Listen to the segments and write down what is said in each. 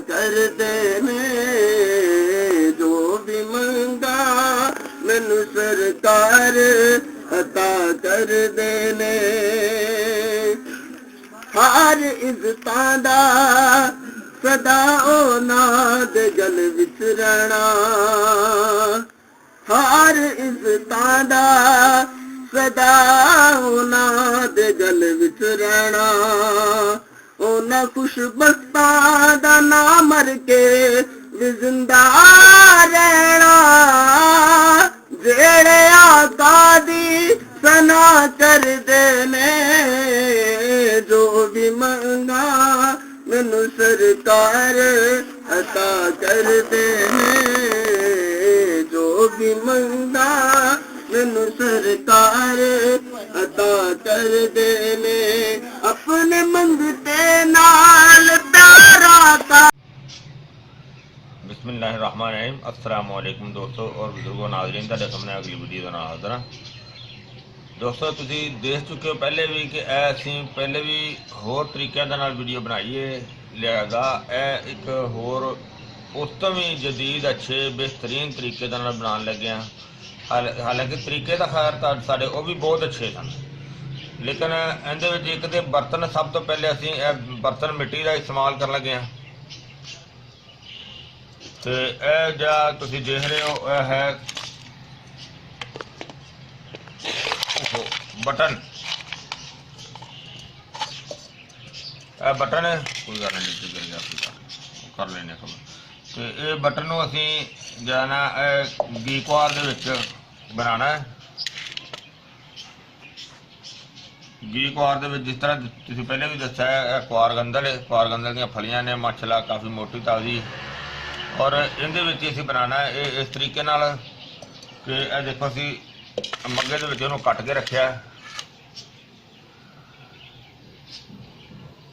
ਕਰਦੇ ਨੇ ਜੋ ਵੀ ਮੰਗਾ ਮੈਨੂੰ ਸਰਕਾਰ ਅਤਾ ਕਰਦੇ ਨੇ। ਹਰ ਇੱਜ਼ਤਾਂ ਦਾ ਸਦਾ ਉਹਨਾਂ ਦੇ ਗਲ ਵਿੱਚ ਰਹਿਣਾ, ਹਰ ਇੱਜ਼ਤਾਂ ਦਾ ਸਦਾ ਉਹਨਾਂ ਦੇ ਗਲ ਵਿੱਚ ਰਹਿਣਾ। ਉਹਨਾਂ ਖੁਸ਼ਬਖਤਾਂ ਦਾ ਨਾ ਮਰ ਕੇ ਵੀ ਜ਼ਿੰਦਾ ਰਹਿਣਾ, ਜਿਹੜੇ ਆਕਾ ਦੀ ਸਨਾ ਕਰਦੇ ਨੇ ਜੋ ਵੀ ਮੰਗਾ ਮੈਨੂੰ ਸਰਕਾਰ ਅਤਾ ਕਰਦੇ ਨੇ, ਜੋ ਵੀ ਮੰਗਾ ਮੈਨੂੰ ਸਰਕਾਰ ਅਤਾ ਕਰਦੇ ਨੇ। ਆਪਣੇ ਮੰਗਤੇ ਨਾਲ प्यारा का। बिस्मिल्लाहिर्रहमानिर्रहीम। अस्सलाम वालेकुम दोस्तों और बुजुर्गों नाज़रीन, ਤੁਹਾਡੇ ਸਾਹਮਣੇ ਅਗਲੀ ਵੀਡੀਓ ਦੇ ਨਾਲ ਹਾਜ਼ਰ ਹਾਂ। ਦੋਸਤੋ ਤੁਸੀਂ ਦੇਖ ਚੁੱਕੇ ਹੋ ਪਹਿਲੇ ਵੀ ਕਿ ਅਸੀਂ ਪਹਿਲੇ ਵੀ ਹੋਰ ਤਰੀਕਿਆਂ ਦੇ ਨਾਲ ਵੀਡੀਓ ਬਣਾਈਏ ਲਿਆਗਾ। ਇਹ ਇੱਕ ਹੋਰ ਉਸ ਤੋਂ ਵੀ ਜਦੀਦ ਅੱਛੇ ਬਿਹਤਰੀਨ ਤਰੀਕੇ ਦੇ ਨਾਲ ਬਣਾਉਣ ਲੱਗੇ ਹਾਂ। ਹਾਲਾਂਕਿ ਤਰੀਕੇ ਤਾਂ ਖੈਰ ਸਾਡੇ ਉਹ ਵੀ ਬਹੁਤ ਅੱਛੇ ਸਨ, ਲੇਕਿਨ ਇਹਦੇ ਵਿੱਚ ਇੱਕ ਤੇ ਬਰਤਨ ਸਭ ਤੋਂ ਪਹਿਲੇ ਅਸੀਂ ਇਹ ਬਰਤਨ ਮਿੱਟੀ ਦਾ ਇਸਤੇਮਾਲ ਕਰਨ ਲੱਗੇ ਹਾਂ। ਤੇ ਇਹ ਜਿਹੜਾ ਤੁਸੀਂ ਦੇਖ ਰਹੇ ਹੋ ਇਹ ਹੈ बटन। बटन कोई गल नहीं कर लेने खबर। तो ये बटन नूं असीं जाना गीकवार दे विच बनाना है। गीकवार दे विच जिस तरह तुसीं पहले भी दस्सिया है क्वार गंदल है, क्वार गंदल दीयां फलियां ने माशाअल्लाह काफ़ी मोटी ताज़ी, और इहदे विच असीं बनाना है इस तरीके नाल कि यह देखो असीं मग्गे दे विच इहनूं कट के रखिया,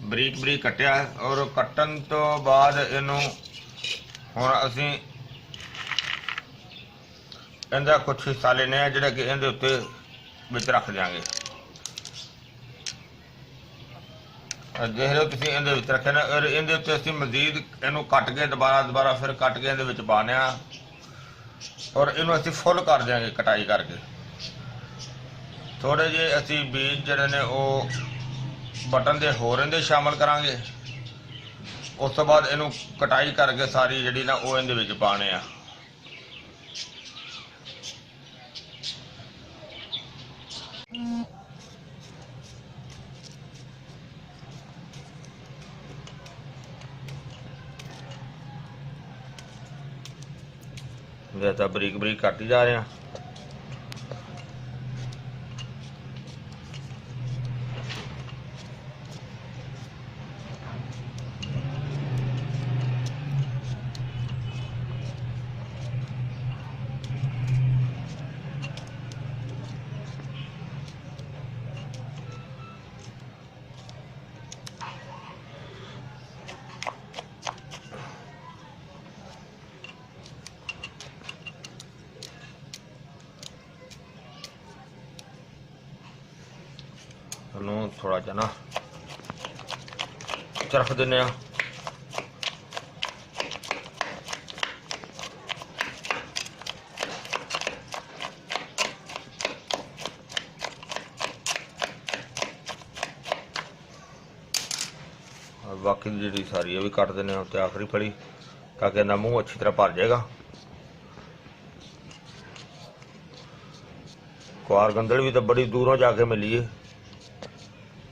बरीक बरीक कटिया, और कट्टन तो बाद इनू हुण असीं इहदा कुछ हिस्सा लेने जिहड़ा कि इहदे उत्ते विच रख देंगे। देख रहे हो तुसीं इहदे विच रखे ना, और इहदे उत्ते असीं मजीद इनू कट के दोबारा फिर कट के इहदे विच पाने आ, और इनू असीं फुल कर देंगे कटाई करके। थोड़े जे असीं बीज जिहड़े ने वो बटन दे होर इहदे शामिल करांगे। उस तो बाद इनू कटाई करके सारी जिहड़ी ना वो इहदे विच पाने आ। जैसा बरीक बरीक काटी जा रहे हैं। थोड़ा जा ना रख देने बाकी जी सारी भी कट देने तो आखिरी फली, ताकि इन्ना मूँह अच्छी तरह भर जाएगा। क्वार गंदल भी तो बड़ी दूरों जाके मिली है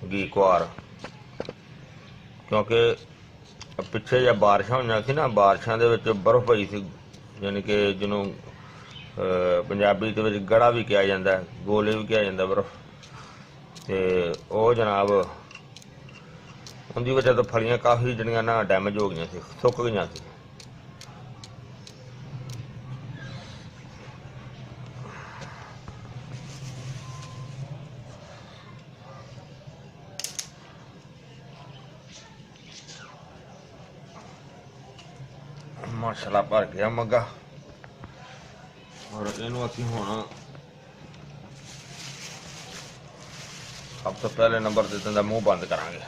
गीकवार, क्योंकि पिछे जब बारिशां होईयां सी ना, बारिशां दे विच बर्फ पई सी, यानी कि जिन्हों पंजाबी दे विच गड़ा भी कहा जाता है, गोले भी कहा जाता बर्फ, तो वह जनाब उनकी वजह तो फलियां काफ़ी जड़ियां ना डैमेज हो गई सी, सुक गई सी। माशाल्लाह भर गया मग्गा, और इनू असीं हुण सब तो पहले नंबर ते इहदा मूँह बंद करांगे।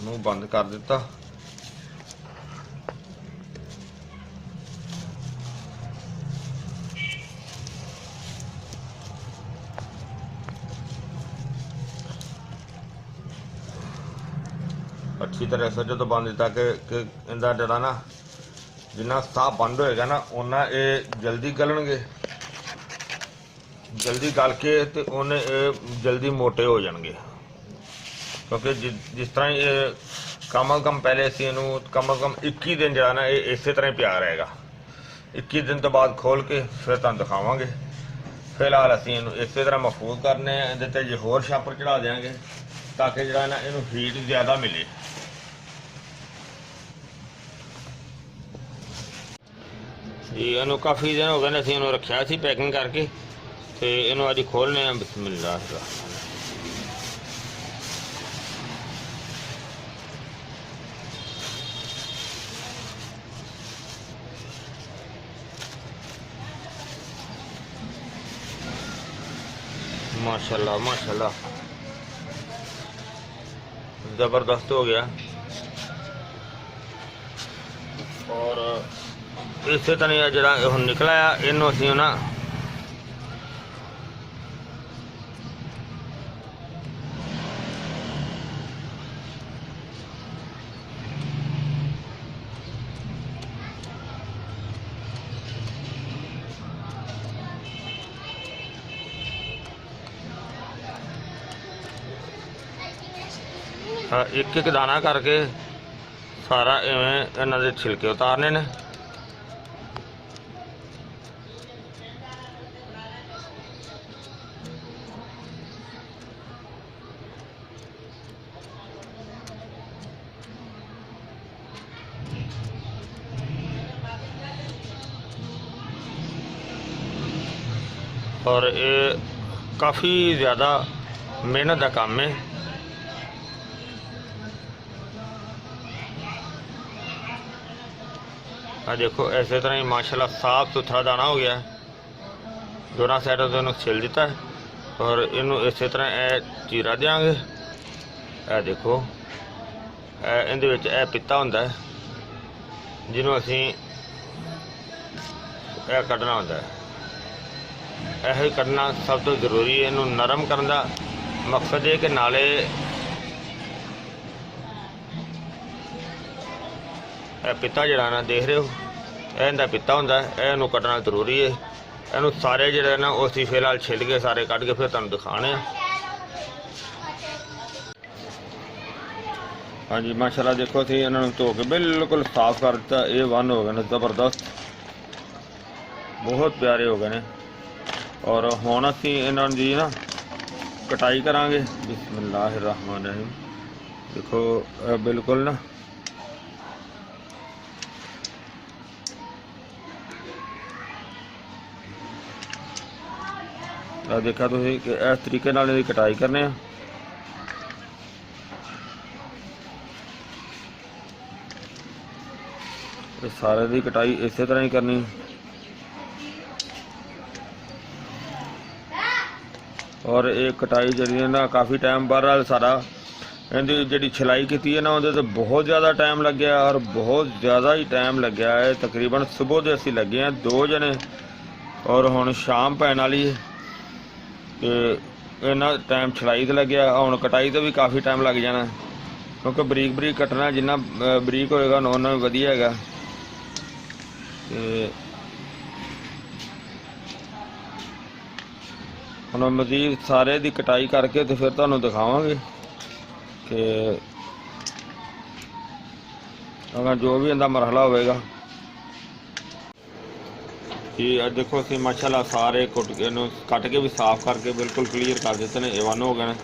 ਨੂੰ ਬੰਦ ਕਰ ਦਿੱਤਾ। अच्छी तरह से जो बंद दिता कि इनका जरा ना जिन्ना साह बंद होएगा ना उन्ना ये जल्दी गलणगे, जल्दी गल के ते उन्हें जल्दी मोटे हो जाएंगे। क्योंकि जिस तरह ये कम अज कम पहले असीं इहनूं कम अज कम 21 दिन जरा ना ये इस तरह ही पिया रहेगा। 21 दिन तो बाद खोल के फिर तुहानूं दिखावांगे। फिलहाल असीं इहनूं इस तरह महफूज करने इहदे ते जे होर छापर चढ़ा देंगे ताकि जरा ना इहनूं हीट ज़्यादा मिले। जी इनू काफ़ी दिन हो गए ने असीं इनू रखिया सी पैकिंग करके ते इनू अज खोलने बिस्मिल्लाह। माशाल्लाह माशाल्लाह ज़बरदस्त हो गया। और इस तरह जरा हम निकला इनू असी ना एक एक दाना करके सारा इवें इन्हां दे छिलके उतारने ने। और ये काफ़ी ज़्यादा मेहनत का काम है। देखो ऐसे तरह ही माशाल्लाह साफ सुथरा दाना हो गया है। दोनों साइडों से इन्होंने छिल दिता है और इनू इस तरह ए चीरा देंगे। ए देखो इहदे विच ए पित्ता हुंदा है जिन्हों असी ए कढ़ना हुंदा है। यह कढ़ना सब तो जरूरी है। इनू नरम करने का मकसद है कि नाले पिता जड़ा ना देख रहे हो इनका पिता होंदा है। इनू कढ़ना जरूरी है। इनू सारे जड़े ना उसी फिलहाल छिल के सारे कढ़ के फिर तुहानूं दिखाने। हाँ जी माशाल्लाह देखो असीं इन्होंने धो के बिल्कुल साफ कर दिता। ये वन हो गए ने ज़बरदस्त, बहुत प्यारे हो गए ने। और हुण असीं इन्हां दी ना कटाई करांगे। बिस्मिल्लाहिर्रहमानिर्रहीम। देखो बिल्कुल ना देखा तुसीं कि इस तरीके नाल इहदी कटाई करने। सारे दी कटाई इस तरह ही करनी। और ये कटाई जी ना काफ़ी टाइम बहरहाल सारा इहदी जी छिलाई की है ना उहदे ते बहुत ज़्यादा टाइम लग गया। और बहुत ज़्यादा ही टाइम लग गया है। तकरीबन सुबह के असीं लगे हैं 2 जने और हुण शाम पैण वाली है। इन्ना टाइम छिलाई तो लग्या, हुण कटाई तो भी काफ़ी टाइम लग जाना क्योंकि बरीक बरीक कटना जिन्ना बरीक होएगा उन्ना वधिया हैगा। हुण मज़ीद सारे दी कटाई करके तो फिर तुहानूं दिखावांगे कि अगर जो भी इनका मरहला होएगा। कि देखो असीं माशाल्लाह सारे कट के भी साफ करके बिल्कुल क्लीयर कर देते हैं। एवन हो गए।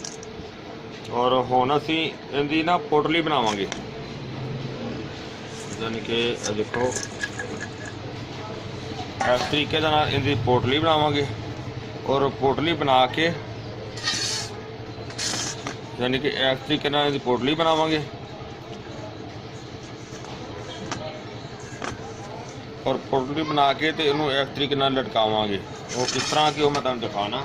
और हुण असीं इहदी ना पोटली बनावांगे। यानी कि देखो इस तरीके नाल इहदी पोटली बनावांगे। और पोटली बना के यानी कि इस तरीके नाल इहदी पोटली बनावांगे। और पोटली बना के तो इनू इस तरीके नाल लटकावांगे। वो किस तरह की वो मैं तुहानूं दिखाना।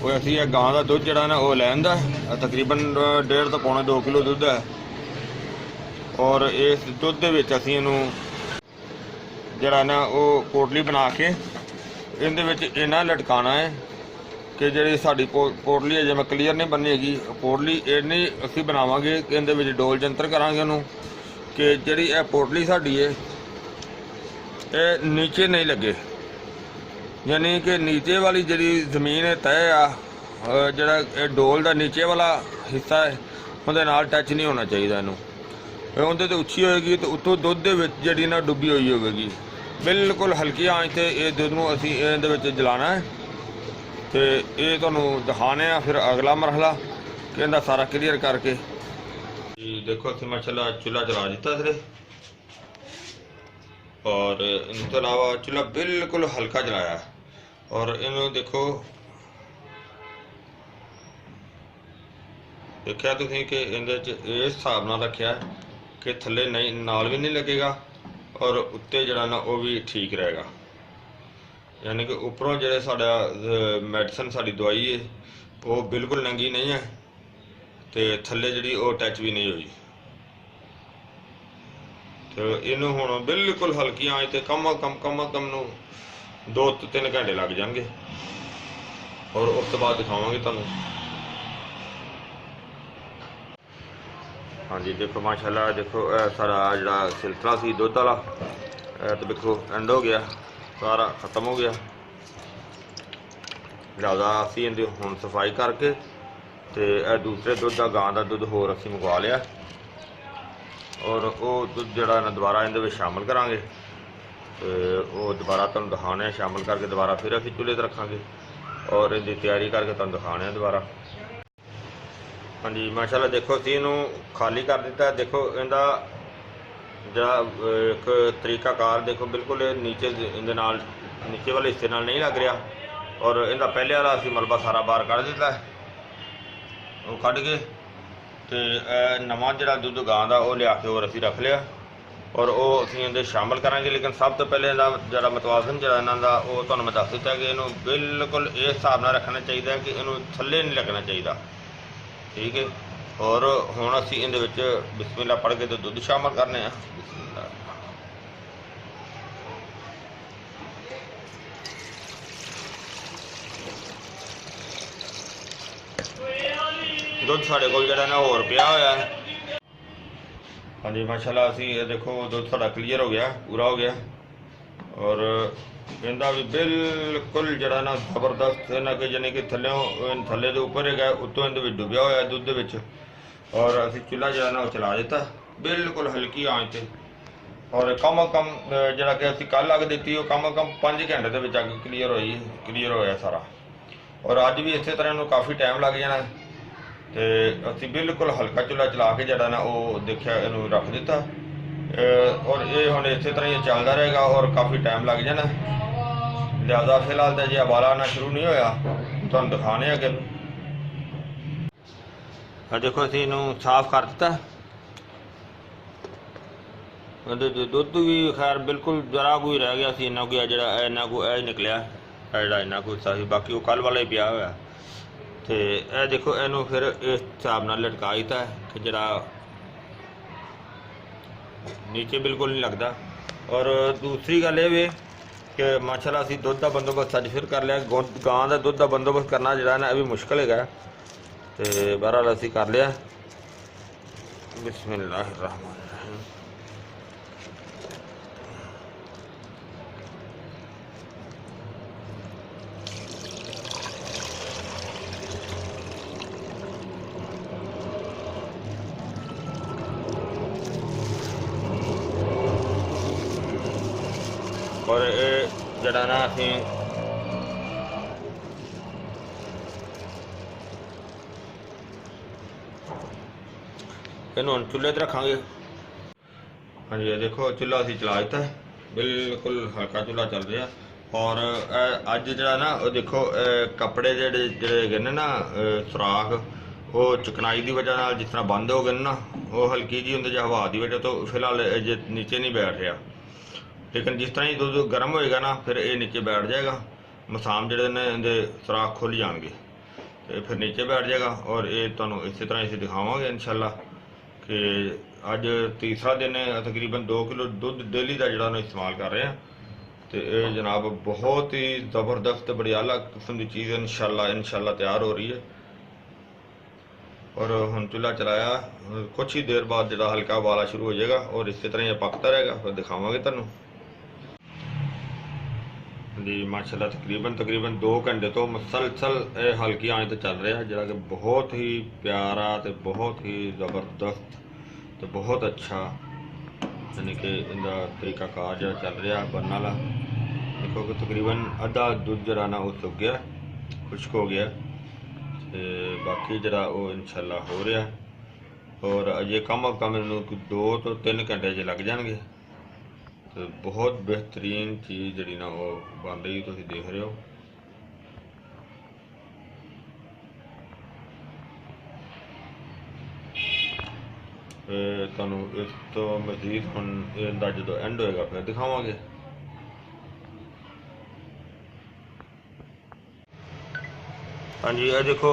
ਉਹ ਅਸੀਂ ਇਹ ਗਾਂ ਦਾ ਦੁੱਧ ਜਿਹੜਾ ਨਾ ਉਹ ਲੈਣ ਦਾ ਤਕਰੀਬਨ 1.5 ਤੋਂ ਪੌਣੇ 2 ਕਿਲੋ ਦੁੱਧ ਹੈ। ਔਰ ਇਸ ਦੁੱਧ ਦੇ ਵਿੱਚ ਅਸੀਂ ਇਹਨੂੰ ਜਿਹੜਾ ਨਾ ਉਹ ਪੋਟਲੀ ਬਣਾ ਕੇ ਇਹਦੇ ਵਿੱਚ ਇਹਨਾਂ ਲਟਕਾਉਣਾ ਹੈ ਕਿ ਜਿਹੜੀ ਸਾਡੀ ਪੋਟਲੀ ਹੈ, ਜਿਵੇਂ ਕਲੀਅਰ ਨਹੀਂ ਬਣਨੀ ਹੈਗੀ ਪੋਟਲੀ, ਇੰਨੀ ਅਸੀਂ ਬਣਾਵਾਂਗੇ ਕਿ ਇਹਦੇ ਵਿੱਚ ਡੋਲ ਜੰਤਰ ਕਰਾਂਗੇ ਉਹਨੂੰ ਕਿ ਜਿਹੜੀ ਇਹ ਪੋਟਲੀ ਸਾਡੀ ਹੈ ਇਹ ਨੀਚੇ ਨਹੀਂ ਲੱਗੇ, ਯਾਨੀ ਕਿ ਨੀਚੇ ਵਾਲੀ ਜਿਹੜੀ ਜ਼ਮੀਨ ਹੈ ਤੈਅ ਆ, ਜਿਹੜਾ ਇਹ ਡੋਲ ਦਾ ਨੀਚੇ ਵਾਲਾ ਹਿੱਸਾ ਹੈ ਉਹਦੇ ਨਾਲ ਟੱਚ ਨਹੀਂ ਹੋਣਾ ਚਾਹੀਦਾ ਇਹਨੂੰ। ਉਹਦੇ ਤੇ ਉੱਚੀ ਹੋਏਗੀ ਤੇ ਉੱਤੋਂ ਦੁੱਧ ਦੇ ਵਿੱਚ ਜਿਹੜੀ ਨਾ ਡੁੱਬੀ ਹੋਈ ਹੋਵੇਗੀ। ਬਿਲਕੁਲ ਹਲਕੀ ਆਂਚ ਤੇ ਇਹ ਦੁੱਧ ਨੂੰ ਅਸੀਂ ਇਹਦੇ ਵਿੱਚ ਜਲਾਉਣਾ ਹੈ ਤੇ ਇਹ ਤੁਹਾਨੂੰ ਦਿਖਾਣੇ ਆ ਫਿਰ ਅਗਲਾ ਮਰਹਲਾ ਕਿ ਇਹਦਾ ਸਾਰਾ ਕਲੀਅਰ ਕਰਕੇ। ਦੇਖੋ ਅਸੀਂ ਮਾਸ਼ਾਅੱਲਾ ਚੁੱਲ੍ਹਾ ਚਲਾ ਦਿੱਤਾ ਸਿਰੇ, ਔਰ ਇਸ ਤੋਂ ਇਲਾਵਾ ਚੁੱਲ੍ਹਾ ਬਿਲਕੁਲ ਹਲਕਾ ਜਲਾਇਆ ਔਰ ਇਹਨੂੰ ਦੇਖੋ, ਦੇਖਿਆ ਤੁਸੀਂ ਕਿ ਇਹਦੇ 'ਚ ਇਸ ਹਿਸਾਬ ਨਾਲ ਰੱਖਿਆ ਕਿ ਥੱਲੇ ਨਹੀਂ ਨਾਲ ਵੀ ਨਹੀਂ ਲੱਗੇਗਾ ਔਰ ਉੱਤੇ ਜਿਹੜਾ ਨਾ ਉਹ ਵੀ ਠੀਕ ਰਹੇਗਾ, ਯਾਨੀ ਕਿ ਉੱਪਰੋਂ ਜਿਹੜੇ ਸਾਡਾ ਮੈਡੀਸਨ ਸਾਡੀ ਦਵਾਈ ਹੈ ਉਹ ਬਿਲਕੁਲ ਨੰਗੀ ਨਹੀਂ ਹੈ ਤੇ ਥੱਲੇ ਜਿਹੜੀ ਉਹ ਟੱਚ ਵੀ ਨਹੀਂ ਹੋਈ। ਤੇ ਇਹਨੂੰ ਹੁਣ ਬਿਲਕੁਲ ਹਲਕੀ ਆਂਚ ਤੇ ਕਮ ਨੂੰ 2 ਤੋਂ 3 ਘੰਟੇ ਲੱਗ ਜਾਣਗੇ ਔਰ ਉਸ ਤੋਂ ਬਾਅਦ ਦਿਖਾਵਾਂਗੇ ਤੁਹਾਨੂੰ। ਹਾਂਜੀ ਦੇਖੋ ਮਾਸ਼ਾਅੱਲਾ, ਦੇਖੋ ਇਹ ਸਾਰਾ ਜਿਹੜਾ ਸਿਲਸਿਲਾ ਸੀ ਦੁੱਧ ਵਾਲਾ ਇਹ ਤਾਂ ਦੇਖੋ ਐਂਡ ਹੋ ਗਿਆ, ਸਾਰਾ ਖਤਮ ਹੋ ਗਿਆ। ਲਿਹਾਜ਼ਾ ਅਸੀਂ ਇਹਦੀ ਹੁਣ ਸਫਾਈ ਕਰਕੇ ਤੇ ਇਹ ਦੂਸਰੇ ਦੁੱਧ ਦਾ ਗਾਂ ਦਾ ਦੁੱਧ ਹੋਰ ਅਸੀਂ ਮੰਗਵਾ ਲਿਆ ਔਰ ਉਹ ਦੁੱਧ ਜਿਹੜਾ ਨਾ ਦੁਬਾਰਾ ਇਹਦੇ ਵਿੱਚ ਸ਼ਾਮਲ ਕਰਾਂਗੇ ਤੇ ਉਹ ਦੁਬਾਰਾ ਤੁਹਾਨੂੰ ਦਿਖਾਉਣੇ ਸ਼ਾਮਲ ਕਰਕੇ ਦੁਬਾਰਾ ਫਿਰ ਅਸੀਂ ਚੁੱਲ੍ਹੇ 'ਤੇ ਰੱਖਾਂਗੇ ਔਰ ਇਹਦੀ ਤਿਆਰੀ ਕਰਕੇ ਤੁਹਾਨੂੰ ਦਿਖਾਉਣੇ ਦੁਬਾਰਾ। ਹਾਂਜੀ ਮਾਸ਼ਾਅੱਲਾ ਦੇਖੋ ਅਸੀਂ ਇਹਨੂੰ ਖਾਲੀ ਕਰ ਦਿੱਤਾ। ਦੇਖੋ ਇਹਦਾ ਜਿਹੜਾ ਇੱਕ ਤਰੀਕਾਕਾਰ ਦੇਖੋ ਬਿਲਕੁਲ ਨੀਚੇ ਇਹਦੇ ਨਾਲ ਨੀਚੇ ਵਾਲੇ ਹਿੱਸੇ ਨਾਲ ਨਹੀਂ ਲੱਗ ਰਿਹਾ ਔਰ ਇਹਦਾ ਪਹਿਲੇ ਵਾਲਾ ਅਸੀਂ ਮਲਬਾ ਸਾਰਾ ਬਾਹਰ ਕੱਢ ਦਿੱਤਾ, ਉਹ ਕੱਢ ਕੇ ਤੇ ਨਵਾਂ ਜਿਹੜਾ ਦੁੱਧ ਗਾਂ ਦਾ ਉਹ ਲਿਆ ਕੇ ਹੋਰ ਅਸੀਂ ਰੱਖ ਲਿਆ ਔਰ ਉਹ ਅਸੀਂ ਇਹਦੇ ਸ਼ਾਮਲ ਕਰਾਂਗੇ। ਲੇਕਿਨ ਸਭ ਤੋਂ ਪਹਿਲੇ ਇਹਦਾ ਜਿਹੜਾ ਮਤਵਾਜ਼ਨ ਜਿਹੜਾ ਇਹਨਾਂ ਦਾ ਉਹ ਤੁਹਾਨੂੰ ਮੈਂ ਦੱਸ ਦਿੱਤਾ ਕਿ ਇਹਨੂੰ ਬਿਲਕੁਲ ਇਸ ਹਿਸਾਬ ਨਾਲ ਰੱਖਣਾ ਚਾਹੀਦਾ ਕਿ ਇਹਨੂੰ ਥੱਲੇ ਨਹੀਂ ਲੱਗਣਾ ਚਾਹੀਦਾ, ਠੀਕ ਹੈ। ਔਰ ਹੁਣ ਅਸੀਂ ਇਹਦੇ ਵਿੱਚ ਬਿਸਮਿਲ੍ਲਾ ਪੜ੍ਹ ਕੇ ਤੇ ਦੁੱਧ ਸ਼ਾਮਲ ਕਰਨੇ ਆ। ਬਿਸਮਿਲ੍ਲਾ ਦੁੱਧ ਸਾਡੇ ਕੋਲ ਜਿਹੜਾ ਨਾ ਹੋਰ ਪਿਆ ਹੋਇਆ ਹੈ। ਹਾਂਜੀ ਮਾਸ਼ਾਅੱਲਾ ਅਸੀਂ ਇਹ ਦੇਖੋ ਦੁੱਧ ਸਾਡਾ ਕਲੀਅਰ ਹੋ ਗਿਆ, ਪੂਰਾ ਹੋ ਗਿਆ ਔਰ ਇਹਦਾ ਵੀ ਬਿਲਕੁਲ ਜਿਹੜਾ ਨਾ ਜ਼ਬਰਦਸਤ ਨਾ ਕਿ ਯਾਨੀ ਕਿ ਥੱਲੇ ਦੇ ਉੱਪਰ ਹੈਗਾ, ਉੱਤੋਂ ਇਹਦੇ ਵਿੱਚ ਡੁੱਬਿਆ ਹੋਇਆ ਦੁੱਧ ਦੇ ਵਿੱਚ ਔਰ ਅਸੀਂ ਚੁੱਲ੍ਹਾ ਜਿਹੜਾ ਨਾ ਉਹ ਚਲਾ ਦਿੱਤਾ ਬਿਲਕੁਲ ਹਲਕੀ ਆਂਚ ਤੇ ਔਰ ਕਮ ਜਿਹੜਾ ਕਿ ਅਸੀਂ ਕੱਲ੍ਹ ਅੱਗ ਦਿੱਤੀ ਉਹ ਕਮ 5 ਘੰਟੇ ਦੇ ਵਿੱਚ ਅੱਗ ਕਲੀਅਰ ਹੋਇਆ ਸਾਰਾ ਔਰ ਅੱਜ ਵੀ ਇਸੇ ਤਰ੍ਹਾਂ ਨੂੰ ਕਾਫੀ ਟਾਈਮ ਲੱਗ ਜਾਣਾ ਤੇ ਅਸੀਂ ਬਿਲਕੁਲ ਹਲਕਾ ਚੁੱਲ੍ਹਾ ਚਲਾ ਕੇ ਜਿਹੜਾ ਨਾ ਉਹ ਦੇਖਿਆ ਇਹਨੂੰ ਰੱਖ ਦਿੱਤਾ ਔਰ ਇਹ ਹੁਣ ਇਸੇ ਤਰ੍ਹਾਂ ਹੀ ਚੱਲਦਾ ਰਹੇਗਾ ਔਰ ਕਾਫੀ ਟਾਈਮ ਲੱਗ ਜਾਣਾ। ਲਿਹਾਜ਼ਾ ਫਿਲਹਾਲ ਤਾਂ ਜੇ ਉਬਾਲਾ ਆਉਣਾ ਸ਼ੁਰੂ ਨਹੀਂ ਹੋਇਆ ਤੁਹਾਨੂੰ ਦਿਖਾਣੇ ਆ ਕਿ ਦੇਖੋ ਅਸੀਂ ਇਹਨੂੰ ਸਾਫ਼ ਕਰ ਦਿੱਤਾ। ਉਹਦੇ ਦੁੱਧ ਵੀ ਖੈਰ ਬਿਲਕੁਲ ਜ਼ਰਾ ਕੋਈ ਰਹਿ ਗਿਆ ਸੀ, ਇੰਨਾ ਕੋਈ ਜਿਹੜਾ ਇੰਨਾ ਕੋਈ ਇਹ ਨਿਕਲਿਆ ਜਿਹੜਾ ਇੰਨਾ ਕੋਈ ਸੀ, ਬਾਕੀ ਉਹ ਕੱਲ੍ਹ ਵਾਲਾ ਹੀ ਪਿਆ ਹੋਇਆ। ਤੇ ਇਹ ਦੇਖੋ ਇਹਨੂੰ ਫਿਰ ਇਸ ਹਿਸਾਬ ਨਾਲ ਲਟਕਾ ਦਿੱਤਾ ਕਿ ਜਿਹੜਾ ਨੀਚੇ ਬਿਲਕੁਲ ਨਹੀਂ ਲੱਗਦਾ। ਔਰ ਦੂਸਰੀ ਗੱਲ ਇਹ ਵੀ ਕਿ ਮਾਸ਼ਾਅੱਲਾ ਅਸੀਂ ਦੁੱਧ ਦਾ ਬੰਦੋਬਸਤ ਅੱਜ ਫਿਰ ਕਰ ਲਿਆ। ਗਾਂ ਦਾ ਦੁੱਧ ਦਾ ਬੰਦੋਬਸਤ ਕਰਨਾ ਜਿਹੜਾ ਨਾ ਇਹ ਵੀ ਮੁਸ਼ਕਿਲ ਹੈਗਾ ਤੇ ਬਹਰਹਾਲ ਅਸੀਂ ਕਰ ਲਿਆ। ਬਿਸਮਿਲ੍ਲਾਹਿਰ ਰਹਿਮਾਨਿਰ ਰਹੀਮ। ਔਰ ਇਹ ਜਿਹੜਾ ਨਾ ਅਸੀਂ ਇਹਨੂੰ ਹੁਣ ਚੁੱਲ੍ਹੇ 'ਤੇ ਰੱਖਾਂਗੇ। ਹਾਂਜੀ ਇਹ ਦੇਖੋ ਚੁੱਲ੍ਹਾ ਅਸੀਂ ਚਲਾ ਦਿੱਤਾ, ਬਿਲਕੁਲ ਹਲਕਾ ਚੁੱਲ੍ਹਾ ਚੱਲ ਰਿਹਾ ਔਰ ਅੱਜ ਜਿਹੜਾ ਨਾ ਉਹ ਦੇਖੋ ਕੱਪੜੇ ਜਿਹੜੇ ਹੈਗੇ ਨੇ ਨਾ ਸੁਰਾਖ ਉਹ ਚਿਕਨਾਈ ਦੀ ਵਜ੍ਹਾ ਨਾਲ ਜਿਸ ਤਰ੍ਹਾਂ ਬੰਦ ਹੋ ਗਏ ਨਾ ਉਹ ਹਲਕੀ ਜਿਹੀ ਹੁੰਦੀ ਜਾਂ ਹਵਾ ਦੀ ਵਜ੍ਹਾ ਤੋਂ ਫਿਲਹਾਲ ਜੇ ਨੀਚੇ ਨਹੀਂ ਬੈਠ ਰਿਹਾ। ਲੇਕਿਨ ਜਿਸ ਤਰ੍ਹਾਂ ਹੀ ਦੁੱਧ ਗਰਮ ਹੋਏਗਾ ਨਾ ਫਿਰ ਇਹ ਨੀਚੇ ਬੈਠ ਜਾਏਗਾ, ਮਸਾਮ ਜਿਹੜੇ ਨੇ ਇਹਦੇ ਸੁਰਾਖ ਖੁੱਲ੍ਹ ਜਾਣਗੇ। ਤੇ ਫਿਰ ਨੀਚੇ ਬੈਠ ਜਾਏਗਾ। ਔਰ ਇਹ ਤੁਹਾਨੂੰ ਇਸੇ ਤਰ੍ਹਾਂ ਅਸੀਂ ਦਿਖਾਵਾਂਗੇ ਇਨਸ਼ਾਅੱਲਾ ਕਿ ਅੱਜ ਤੀਸਰਾ ਦਿਨ ਹੈ। ਤਕਰੀਬਨ 2 ਕਿਲੋ ਦੁੱਧ ਡੇਲੀ ਦਾ ਜਿਹੜਾ ਉਹਨੂੰ ਇਸਤੇਮਾਲ ਕਰ ਰਹੇ ਹਾਂ। ਤੇ ਇਹ ਜਨਾਬ ਬਹੁਤ ਹੀ ਜ਼ਬਰਦਸਤ ਬੜੀ ਆਲਾ ਕਿਸਮ ਦੀ ਚੀਜ਼ ਇਨਸ਼ਾਅੱਲਾ ਤਿਆਰ ਹੋ ਰਹੀ ਹੈ। और हम चूल्हा चलाया, कुछ ही देर बाद जो हल्का उबाला शुरू हो जाएगा और इसी तरह ये पकता रहेगा, फिर दिखावांगे तुहानू जी। माशाल्लाह तकरीबन 2 घंटे तो मुसलसल हल्की आंच तो चल रहा है, जोड़ा कि बहुत ही प्यारा तो बहुत ही ज़बरदस्त तो बहुत अच्छा यानी कि इनका तरीकाकार जो चल रहा बनने वाला। देखो कि तकरीबन अद्धा दूध जरा ना वो सुक गया, खुश्क हो गया। ਤੇ ਬਾਕੀ ਜਿਹੜਾ ਉਹ ਇਨਸ਼ਾਅੱਲਾ ਹੋ ਰਿਹਾ ਔਰ ਅਜੇ ਕਮ ਇਹਨੂੰ 2 ਤੋਂ 3 ਘੰਟੇ 'ਚ ਲੱਗ ਜਾਣਗੇ। ਤੇ ਬਹੁਤ ਬਿਹਤਰੀਨ ਚੀਜ਼ ਜਿਹੜੀ ਨਾ ਉਹ ਬਣ ਰਹੀ ਤੁਸੀਂ ਦੇਖ ਰਹੇ ਹੋ। ਤੁਹਾਨੂੰ ਇਸ ਤੋਂ ਮਜ਼ੀਦ ਹੁਣ ਇਹਦਾ ਜਦੋਂ ਐਂਡ ਹੋਏਗਾ ਫਿਰ ਦਿਖਾਵਾਂਗੇ। हाँ जी, ये देखो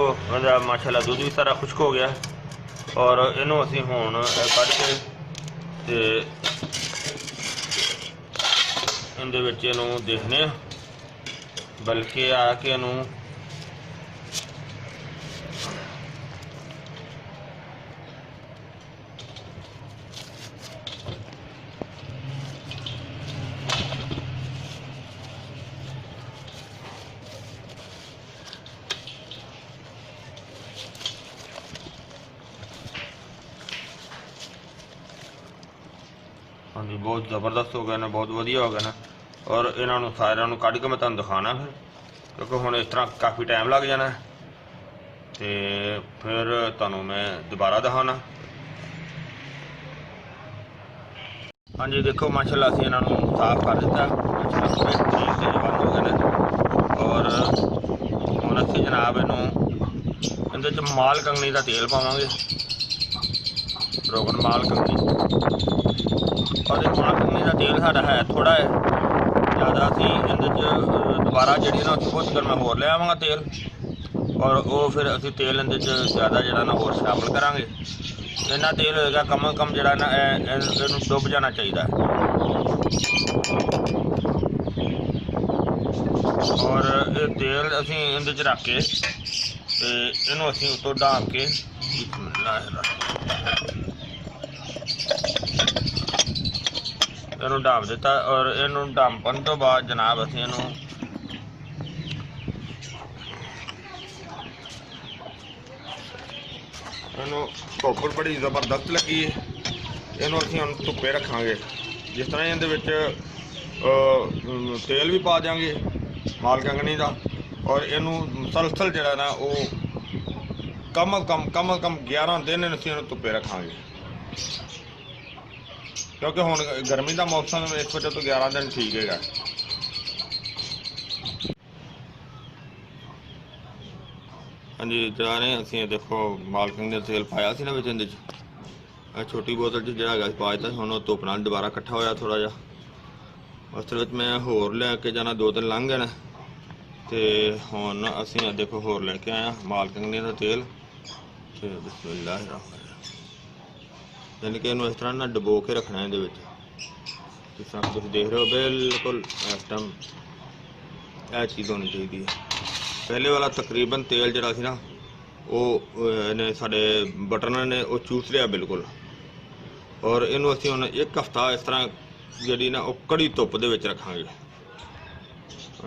माशाल्लाह दूध भी सारा खुश्क हो गया और इनू असी हुण कढ़ के ते इहदे विच इहनू देखने बल्कि आके इहनू हाँ जी बहुत ज़बरदस्त हो गया ना, बहुत वधिया हो गया ना। और इन्हों सारे कढ़ के मैं तुहानू दिखाना फिर, क्योंकि हुण इस तरह काफ़ी टाइम लग जाना है। तो फिर तुहानू मैं दोबारा दिखाना। हाँ जी देखो माशाल्लाह असीं इन्हों साफ कर दिता, बेहतरीन से बंद हो गए ने। और हुण असीं जनाब इनू इहदे च माल कंगनी का तेल पावांगे, रोगन माल कंगनी। और माल कंगनी का तेल साडा है थोड़ा है ज़्यादा, असीं इहदे दोबारा जिहड़ी ना कुछ कर मैं होर ले आवांगा तेल, और वो फिर असीं तेल इहदे ज़्यादा जिहड़ा ना होर शामिल करांगे। इन्ना तेल होएगा कम अज कम जिहड़ा ना इहनूं डुब जाना चाहिए। और ये तेल असीं इहदे च रख के ते इहनूं असीं उत्तों ढांप के इहनूं ढांप दिता। और इहनूं ढांपण तो बाद जनाब असीं इहनूं धुप्प बड़ी ज़बरदस्त लगी है। इहनूं असीं हुण धुप्पे रखांगे। जिस तरह इहदे विच तेल भी पा देंगे माल कंगनी का, और इहनूं मुसलसल जिहड़ा ना वो कम अज कम 11 दिन असीं इहनूं धुप्पे रखांगे, क्योंकि हुण गर्मी का मौसम इस वजह तो 11 दिन ठीक है। हाँ जी जरा ने असीं देखो माल कंगनी का तेल पाया सी ना विच इहदे च, छोटी बोतल च जिहड़ा हैगा पा दित्ता। हुण धुप्प नाल दोबारा इकट्ठा होया थोड़ा जिहा, उस विच मैं होर लैके जाना, 2 दिन लंघ गए ने। ते हुण असीं देखो होर लैके आया माल कंगनी का तेल। ते बिस्मिल्लाह यानी कि इन्हूं इस तरह ना डबो के रखना है। जिस तरह तुम देख रहे हो बिल्कुल इस टाइम यह चीज़ होनी चाहिए। पहले वाला तकरीबन तेल जरा सी ना वो ने साडे बटन ने वो चूस लिया बिल्कुल। और इनू असीं हुण 1 हफ्ता इस तरह जी ना वो कड़ी धुप्प दे विच रखांगे।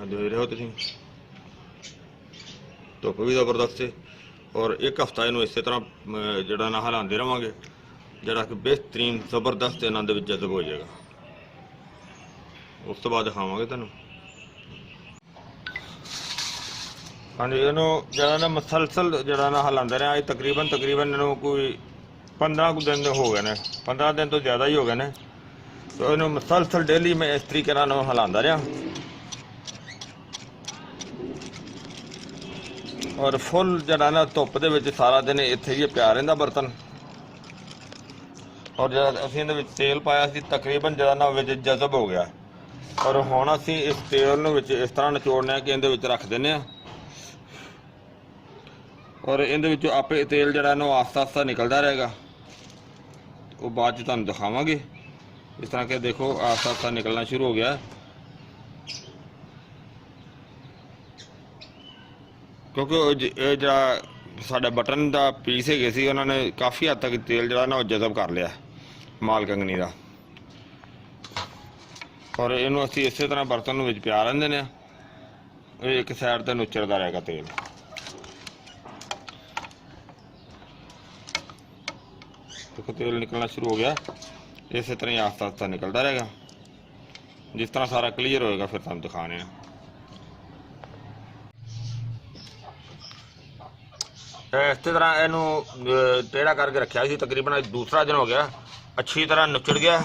देख रहे हो तुसीं धुप्प भी ज़बरदस्त है। और 1 हफ्ता इनू इस तरह जड़ा ना हिलाते रहांगे, जड़ा कि बेहतरीन ज़बरदस्त इन्हां दे विच जज़ब हो जाएगा। उस तो बाद दिखावांगे तुहानूं। हाँ जी इनू जरा ना मुसलसल जरा ना हिलाते रहे तकरीबन इनू कोई 15 दिन हो गए ने, 15 दिन तो ज़्यादा ही हो गए ने। तो इनू मुसलसल डेली मैं इस तरीके नाल हिलांदा रहा और फुल जरा ना धुप्प दे विच सारा दिन इत्थे ही पिया रहिंदा बर्तन। और जब असीं इहदे विच तेल पाया सी तकरीबन जरा ना विच जज़ब हो गया। और हुण असीं इस तेल नूं विच इस तरह निचोड़ने कि इहदे विच रख दिंदे आ। ਔਰ ਇਹਦੇ ਵਿੱਚੋਂ ਆਪੇ ਤੇਲ ਜਿਹੜਾ ਨਾ ਆਸਤਾ ਆਸਤਾ ਨਿਕਲਦਾ ਰਹੇਗਾ। ਉਹ ਬਾਅਦ 'ਚ ਤੁਹਾਨੂੰ ਦਿਖਾਵਾਂਗੇ। ਇਸ ਤਰ੍ਹਾਂ ਕਿ ਦੇਖੋ ਆਸਤਾ ਆਸਤਾ ਨਿਕਲਣਾ ਸ਼ੁਰੂ ਹੋ ਗਿਆ, ਕਿਉਂਕਿ ਇਹ ਜਿਹੜਾ ਸਾਡਾ ਬਟਨ ਦਾ ਪੀਸ ਹੈਗੇ ਸੀ ਉਹਨਾਂ ਨੇ ਕਾਫੀ ਹੱਦ ਤੱਕ ਤੇਲ ਜਿਹੜਾ ਨਾ ਉਹ ਜਜ਼ਬ ਕਰ ਲਿਆ ਮਾਲ ਕੰਗਣੀ ਦਾ। ਔਰ ਇਹਨੂੰ ਅਸੀਂ ਇਸੇ ਤਰ੍ਹਾਂ ਬਰਤਨ ਨੂੰ ਵਿੱਚ ਪਿਆ ਰਹਿੰਦੇ ਨੇ, ਇਹ ਇੱਕ ਸਾਈਡ ਤੇ ਨੁੱਚੜਦਾ ਰਹੇਗਾ ਤੇਲ। ਦੇਖੋ ਤੇਲ ਨਿਕਲਣਾ ਸ਼ੁਰੂ ਹੋ ਗਿਆ, ਇਸੇ ਤਰ੍ਹਾਂ ਹੀ ਆਸਤਾ ਆਸਤਾ ਨਿਕਲਦਾ ਰਹੇਗਾ। ਜਿਸ ਤਰ੍ਹਾਂ ਸਾਰਾ ਕਲੀਅਰ ਹੋਏਗਾ ਫਿਰ ਤੁਹਾਨੂੰ ਦਿਖਾਣੇ ਆ। ਇਸ ਤਰ੍ਹਾਂ ਇਹਨੂੰ ਟੇੜਾ ਕਰਕੇ ਰੱਖਿਆ ਸੀ, ਤਕਰੀਬਨ ਦੂਸਰਾ ਦਿਨ ਹੋ ਗਿਆ, ਅੱਛੀ ਤਰ੍ਹਾਂ ਨੁੱਚੜ ਗਿਆ।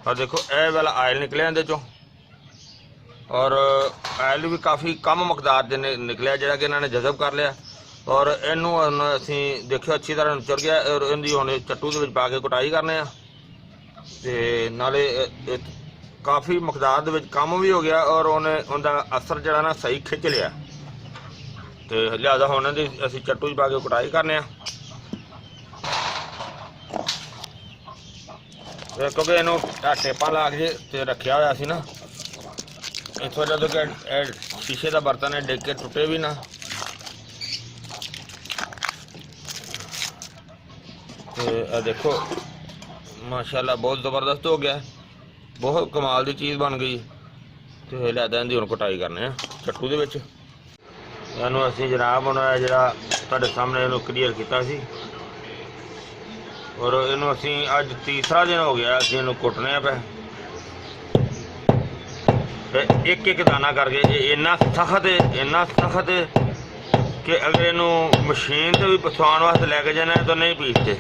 और देखो ਇਹ वाला आयल निकलिया ਇਹਦੇ ਚੋਂ, और आयल भी काफ़ी कम मकदार ਦੇ ਨਿਕਲਿਆ ਜਿਹੜਾ ਕਿ ਇਹਨਾਂ ਨੇ ਜਜ਼ਬ ਕਰ ਲਿਆ। और ਇਹਨੂੰ ਹੁਣ ਅਸੀਂ ਦੇਖਿਓ ਅੱਛੀ ਤਰ੍ਹਾਂ ਨੁੱਚੜ ਗਿਆ, ਔਰ ਇਹਦੀ ਹੁਣ ਚੱਟੂ ਦੇ ਵਿੱਚ ਪਾ ਕੇ ਕੁਟਾਈ ਕਰਨੇ ਆ। ਤੇ ਨਾਲੇ ਕਾफ़ੀ ਮਕਦਾਰ ਦੇ ਵਿੱਚ ਕੰਮ ਵੀ ਹੋ ਗਿਆ, ਔਰ ਉਹਦਾ ਅਸਰ ਜਿਹੜਾ ਨਾ ਸਹੀ ਖਿੱਚ ਲਿਆ। ਤੇ ਲਿਆਦਾ ਹੁਣ ਇਹਦੀ ਅਸੀਂ ਚੱਟੂ 'ਚ ਪਾ ਕੇ ਕੁਟਾਈ ਕਰਨੇ ਆ, ਕਿਉਂਕਿ ਇਹਨੂੰ ਟੇਪਾਂ ਲਾ ਕੇ ਤੇ ਰੱਖਿਆ ਹੋਇਆ ਸੀ ਨਾ। ਇੱਥੋਂ ਜਦੋਂ ਕਿ ਸ਼ੀਸ਼ੇ ਦਾ ਬਰਤਨ ਹੈ, ਡਿੱਗ ਕੇ ਟੁੱਟੇ ਵੀ ਨਾ। ਤੇ ਇਹ ਦੇਖੋ ਮਾਸ਼ਾਅੱਲਾ ਬਹੁਤ ਜ਼ਬਰਦਸਤ ਹੋ ਗਿਆ, ਬਹੁਤ ਕਮਾਲ ਦੀ ਚੀਜ਼ ਬਣ ਗਈ। ਤੇ ਲਿਆਦਾ ਇਹਦੀ ਹੁਣ ਕੁਟਾਈ ਕਰਨੇ ਆ ਚੱਟੂ ਦੇ ਵਿੱਚ। ਇਹਨੂੰ ਅਸੀਂ ਜਨਾਬ ਹੁਣ ਜਿਹੜਾ ਤੁਹਾਡੇ ਸਾਹਮਣੇ ਇਹਨੂੰ ਕਲੀਅਰ ਕੀਤਾ ਸੀ, और इनू असी अज तीसरा दिन हो गया असी इनू कुटने पे एक एक दाना करके। इन्ना सख्त है कि अगर इनू मशीन से भी पसवान वास्ते लैके जाना तो नहीं पीसते।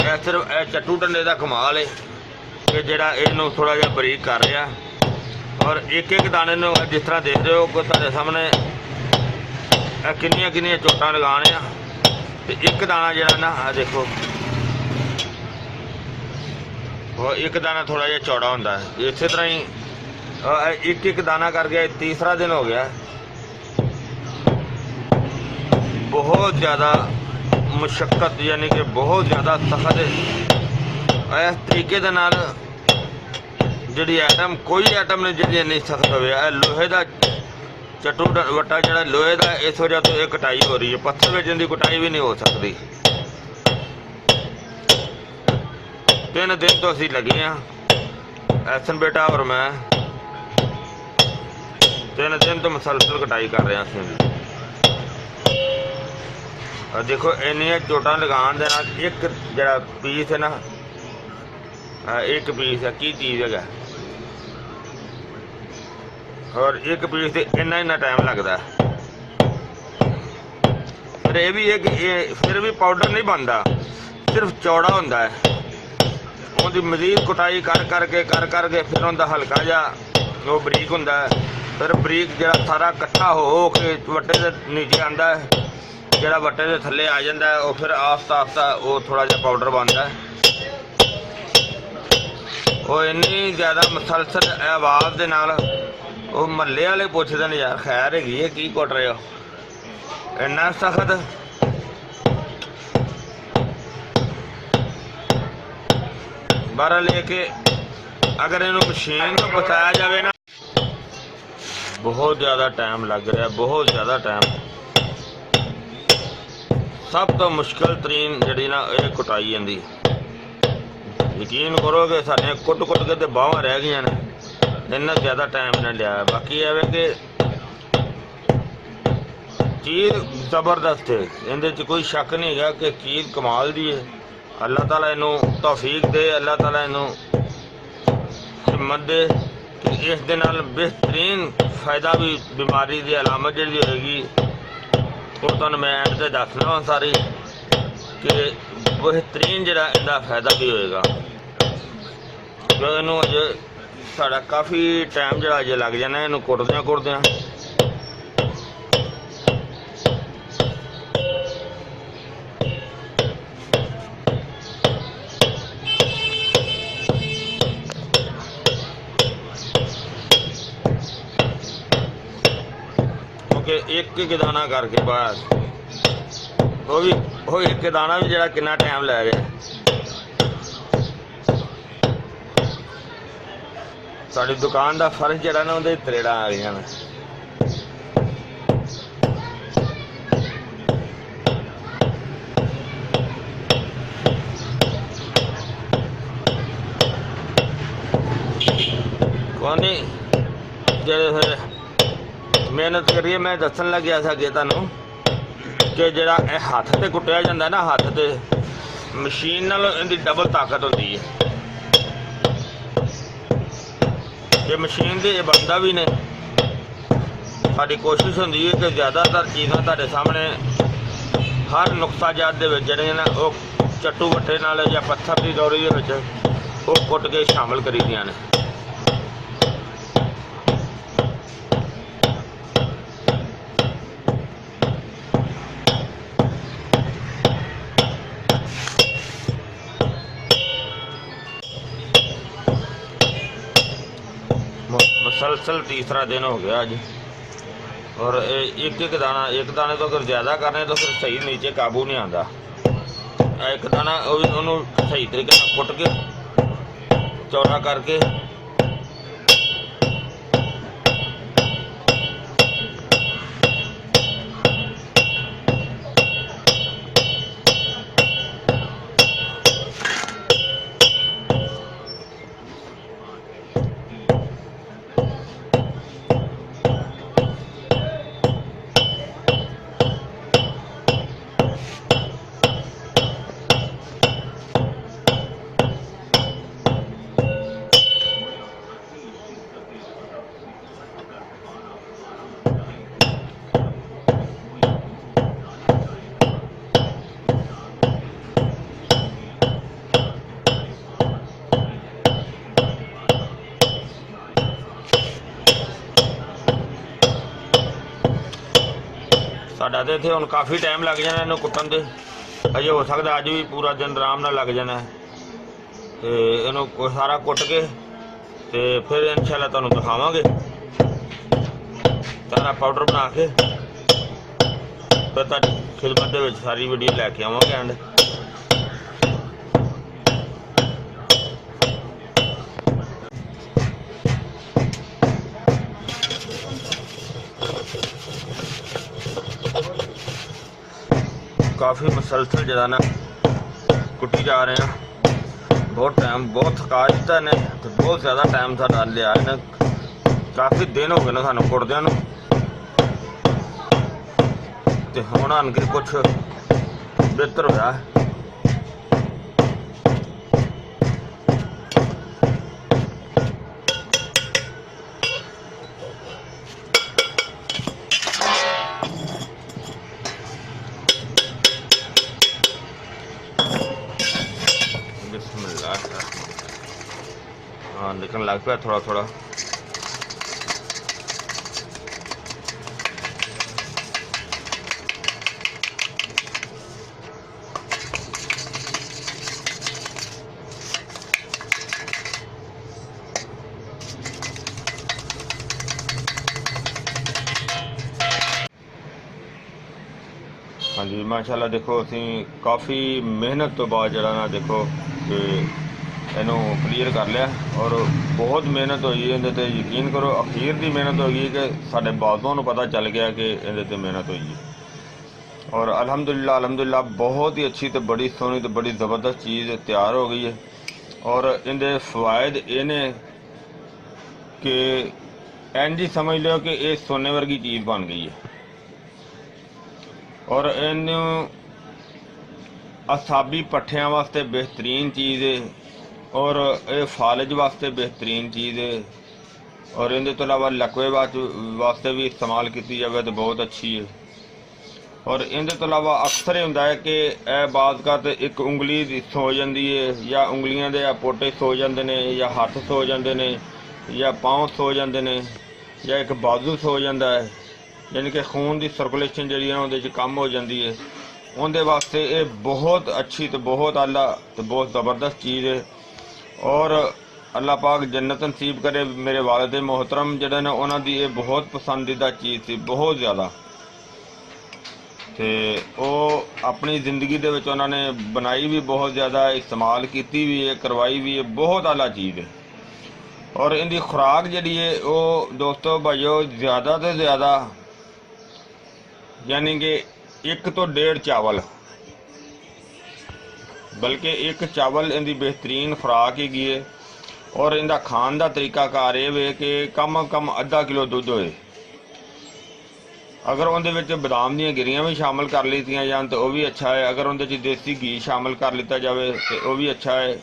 यह सिर्फ चट्टू डंडे का कमाल है कि जिहड़ा इनू थोड़ा जिहा बरीक कर रहा। और एक एक दाने नू जिस तरह देख रहे हो कि तुहाडे सामने किन्नियां चोटां लगाने ते एक दाना जिहड़ा ना देखो वो एक दाना थोड़ा जिहा चौड़ा होंदा है। इस तरह ही एक एक दाना करके तीसरा दिन हो गया। बहुत ज़्यादा मुशक्कत यानी कि बहुत ज़्यादा सख्त है। इस तरीके दे नाल जिहड़ी आइटम कोई आइटम नहीं जिहड़ी इन्नी सख्त होवे। लोहे का चट्टू वट्टा जिहड़ा लोहे का, इस वजह तो ये कटाई हो रही है, पत्थर में जिंदी कटाई भी नहीं हो सकती। 3 दिन तो असी लगे हैं, एहसन बेटा और मैं 3 दिन तो मुसलसल कटाई कर रहे हैं। और देखो इन्नियां चोटां लगाने दे नाल एक जिहड़ा पीस है ना, एक पीस है की चीज़ है, और एक पीस से इन्ना टाइम लगता है। फिर ये भी है कि फिर भी पाउडर नहीं बनता, सिर्फ चौड़ा होंदा है। ਉਹਦੀ ਮਜ਼ੀਦ ਕੁਟਾਈ ਕਰ ਕਰਕੇ ਫਿਰ ਉਹਦਾ ਹਲਕਾ ਜਿਹਾ ਉਹ ਬਰੀਕ ਹੁੰਦਾ ਹੈ। ਫਿਰ ਬਰੀਕ ਜਿਹੜਾ ਸਾਰਾ ਇਕੱਠਾ ਹੋ ਕੇ ਵੱਟੇ ਦੇ ਨੀਚੇ ਆਉਂਦਾ ਹੈ, ਜਿਹੜਾ ਵੱਟੇ ਦੇ ਥੱਲੇ ਆ ਜਾਂਦਾ ਹੈ, ਉਹ ਫਿਰ ਆਸਤਾ ਆਸਤਾ ਉਹ ਥੋੜਾ ਜਿਹਾ ਪਾਊਡਰ ਬਣਦਾ ਹੈ। ਉਹ ਇੰਨੀ ਜ਼ਿਆਦਾ ਮੁਸਲਸਲ ਆਵਾਜ਼ ਦੇ ਨਾਲ ਉਹ ਮਹੱਲੇ ਵਾਲੇ ਪੁੱਛਦੇ ਨੇ ਯਾਰ ਖੈਰ ਹੈਗੀ ਹੈ ਕੀ ਕੁੱਟ ਰਹੇ ਹੋ, ਇੰਨਾ ਸਖਤ। बारह लेके अगर इन्हों मशीन को पहुँचाया जाए ना, बहुत ज़्यादा टाइम लग रहा है, बहुत ज़्यादा टाइम। सब तो मुश्किल तरीन जी ना ये कुटाई आती। यकीन करो कि साढ़े कुट के तो बाहां रह गई ने, इन्ना ज़्यादा टाइम ने लिया। बाकी यह है कि चीज़ ज़बरदस्त है, इहदे कोई शक नहीं है कि चीज़ कमाल दी है। अल्लाह ताला इनू तौफीक दे, अल्लाह ताला इनू हिम्मत दे कि इस दे नाल बेहतरीन फ़ायदा भी बीमारी की अलामत जी होगी वो तुहानूं मैं एंड ते दसना वा सारी कि बेहतरीन जिहड़ा इहदा फ़ायदा भी होएगा। जो इनू अज साडा काफ़ी टाइम जिहड़ा अजे लग जाना इनू कुटदियां। कि एक एक दाना करके बस वो एक दाना भी जरा कितना टाइम लै रहा। साड़ी दुकान का फर्श जरा ना उहदे तरेड़ा आ गई ने। कोनी जेड़े फिर मेहनत करिए मैं दसन लग गया था कि तुहानू कि जरा हथ से कुटिया जाता ना, हथ से मशीन नाल इहदी डबल ताकत होती है। ये मशीन से ये बनता भी नहीं। साडी कोशिश होंदी है कि ज़्यादातर चीज़ां तुहाडे सामने हर नुक्साजात दे विच जिहड़े ना वो चट्टू वट्टे नाल या पत्थर की दौरी दे विच वो कुट के शामिल करी दियां ने। मुसलसल तीसरा दिन हो गया अज, और एक एक दाने तो अगर ज़्यादा करने तो फिर सही नीचे काबू नहीं आता। एक दाना उन्होंने सही तरीके से कुट के चौड़ा करके साडा तो इत्थे हुण काफ़ी टाइम लग जाना इन्हूं कुट्टण दे। अजे हो सकता अज भी पूरा दिन आराम नाल लग जाना है। तो इन्हूं सारा कुट के ते फिर इंशाअल्लाह तुहानूं दिखावांगे सारा पाउडर बना के, फिर तुहाडी खिदमत दे विच सारी वीडियो लैके आवांगे एंड काफ़ी मुसलसल जरा ना कुटी जा रहे हैं। बहुत टाइम बहुत थका दिता ने, तो बहुत ज़्यादा टाइम साडा लिया इन्हें। काफ़ी दिन हो गए ना सानू कुटदियां नूं, ते हुण आन के कुछ बेहतर होया। हाँ निकलने लग पाया थोड़ा थोड़ा। हाँ जी माशाल्लाह देखो असी काफ़ी मेहनत तो बाद जरा ना देखो कि इनू क्लीयर कर लिया, और बहुत मेहनत हुई इहदे ते। यकीन करो अखीर की मेहनत होगी कि साडे बाजुआं नूं पता चल गया कि इहदे ते मेहनत हुई है। और अल्हम्दुलिल्लाह बहुत ही अच्छी तो बड़ी सोहनी तो बड़ी ज़बरदस्त चीज़ तैयार हो गई है। और इहदे फ़वायद ये ने कि इंज ही समझ लो कि ये सोने वर्गी चीज़ बन गई है। और इनू असाबी पट्ठियां वास्ते बेहतरीन चीज़ है, और ये फालज वास्ते बेहतरीन चीज़ है। और इनके तो अलावा लकवे वास्ते भी इस्तेमाल की जाए तो बहुत अच्छी है। और इनके तो अलावा अक्सर होंदा है कि बाज़ का तो एक उंगली सो जाती है, या उंगलियां दे पोटे सो जाते हैं, या हाथ सो जाते हैं, या पाँव सो जाते हैं, या एक बाजू सो जाता है। यानी कि खून की सर्कुलेशन जी उहदे कम हो जाती है। उनके वास्ते ये बहुत अच्छी तो बहुत आला तो बहुत ज़बरदस्त चीज़ है। और अल्लाह पाक जन्नत नसीब करे। मेरे वालिद मोहतरम जिहड़े ने उन्हां दी ये बहुत पसंदीदा चीज़ सी, बहुत ज़्यादा। तो वो अपनी ज़िंदगी दे विच उन्हां ने बनाई भी बहुत ज़्यादा, इस्तेमाल कीती भी है, करवाई भी है, बहुत आला चीज़ है। और इनकी खुराक जिहड़ी है वो दोस्तों भाइयों ज़्यादा तो ज़्यादा यानी कि 1 तो 1.5 चावल, बल्कि 1 चावल इनकी बेहतरीन खुराक हैगी है। और इनका खान का तरीकाकार ये वे कि कम कम अद्धा किलो दुध होए। अगर उनदे विच बदाम दी गिरियां भी शामिल कर लीतियां जान तो वह भी अच्छा है। अगर उनदे च देसी घी शामिल कर लिता जाए तो वह भी अच्छा है।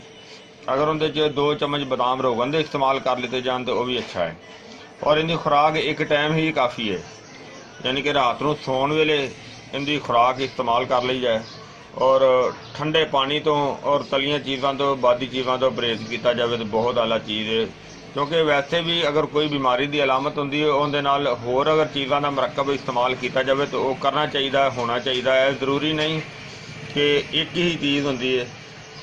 अगर उनदे च 2 चम्मच बदाम रोगन दे इस्तेमाल कर लिते जान तो वह भी अच्छा है। और इनकी खुराक एक टाइम ही काफ़ी है, यानी कि रात को सौन वेले इनकी खुराक इस्तेमाल कर ली जाए। और ठंडे पानी तो और तलियां चीज़ों तो बादी चीज़ों तो परहेज किया जाए तो बहुत आला चीज़ है। क्योंकि वैसे भी अगर कोई बीमारी की अलामत होंदी है उनके नाल होर अगर चीज़ों का मरकब इस्तेमाल किया जाए तो वह करना चाहिए, होना चाहिए है। ज़रूरी नहीं कि एक ही चीज़ होंदी है।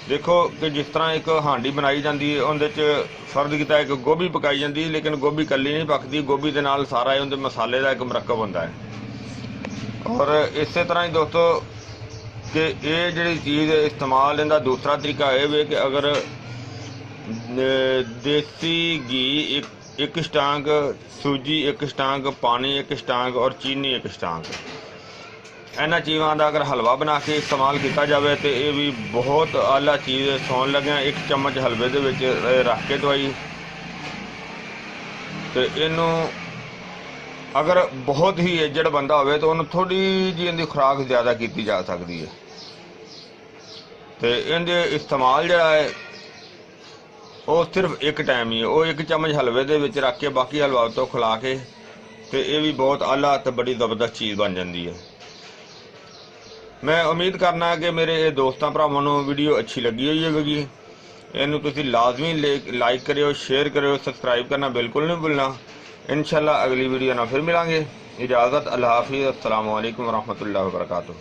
देखो कि जिस तरह एक हांडी बनाई जाती है उनके फर्ज किया एक गोभी पकाई जाती है, लेकिन गोभी कली नहीं पकती, गोभी के नाल सारा उनके मसाले का एक मरकब होता है। और इस तरह ही दोस्तों कि ये जी चीज़ इस्तेमाल इनका दूसरा तरीका यह वे कि अगर देसी घी एक स्टांग, सूजी 1 स्टांग, पानी 1 स्टांग और चीनी 1 स्टांग, इन्होंने चीज़ों का अगर हलवा बना के इस्तेमाल किया जाए तो ये भी बहुत आला चीज़। सौन लग्या 1 चम्मच हलवे दे विच रख के दवाई तो इनू अगर बहुत ही एजड बंदा हो तो उन्होंने थोड़ी जी इनकी खुराक ज़्यादा की जा सकती है। तो इनके इस्तेमाल जड़ा है वो सिर्फ 1 टाइम ही है। वो 1 चम्मच हलवे दे विच रख के बाकी हलवा तो खिला के तो ये भी बहुत आला तो बड़ी ज़बरदस्त चीज़ बन जाती है। मैं उम्मीद करना कि मेरे दोस्तों भरावां नूं वीडियो अच्छी लगी हुई होगी। इनू तुसीं लाजमी लाइक करियो, शेयर करियो, सबसक्राइब करना बिल्कुल नहीं भूलना। इंशाल्लाह अगली वीडियो ना फिर मिलांगे। इजाज़त, अल्लाह हाफिज़, अस्सलामु अलैकुम वरहमतुल्लाहि वबरकातुहू।